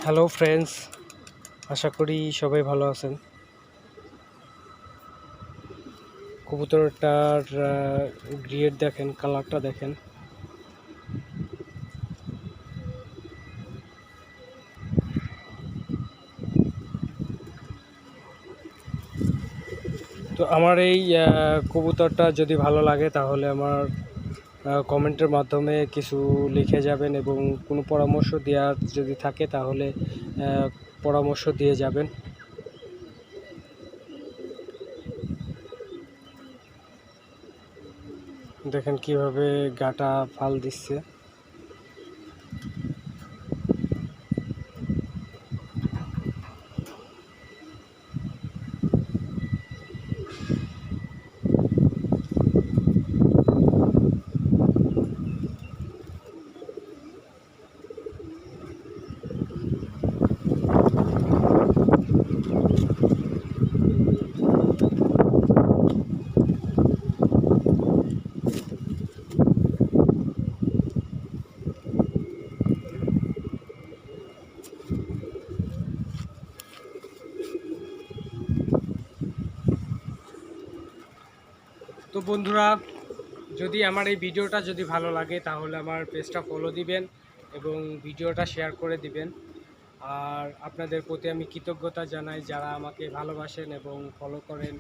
Hello friends, আশা করি সবাই ভালো আছেন। কবুতরটার গ্রেড দেখেন, কালারটা দেখেন। তো আমার এই কবুতরটা যদি ভালো লাগে তাহলে আমার কমেন্টের মাধ্যমে কিছু লিখে যাবেন এবং কোনো পরামর্শ দেওয়ার যদি থাকে তাহলে পরামর্শ দিয়ে যাবেন। দেখেন কিভাবে গাটা ফাল দিচ্ছে। তো বন্ধুরা, যদি আমার এই ভিডিওটা যদি ভালো লাগে তাহলে আমার পেজটা ফলো দিবেন এবং ভিডিওটা শেয়ার করে দিবেন। আর আপনাদের প্রতি আমি কৃতজ্ঞতা জানাই, যারা আমাকে ভালোবাসেন এবং ফলো করেন,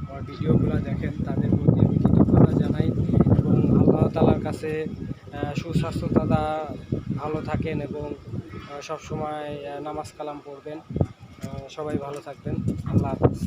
আমার ভিডিওগুলো দেখেন, তাদের প্রতি আমি কৃতজ্ঞতা জানাই এবং আল্লাহ তাআলার কাছে সুস্বাস্থ্য দাদা ভালো থাকেন এবং সবসময় নামাজ কালাম পড়বেন। সবাই ভালো থাকবেন। আল্লাহ হাফেজ।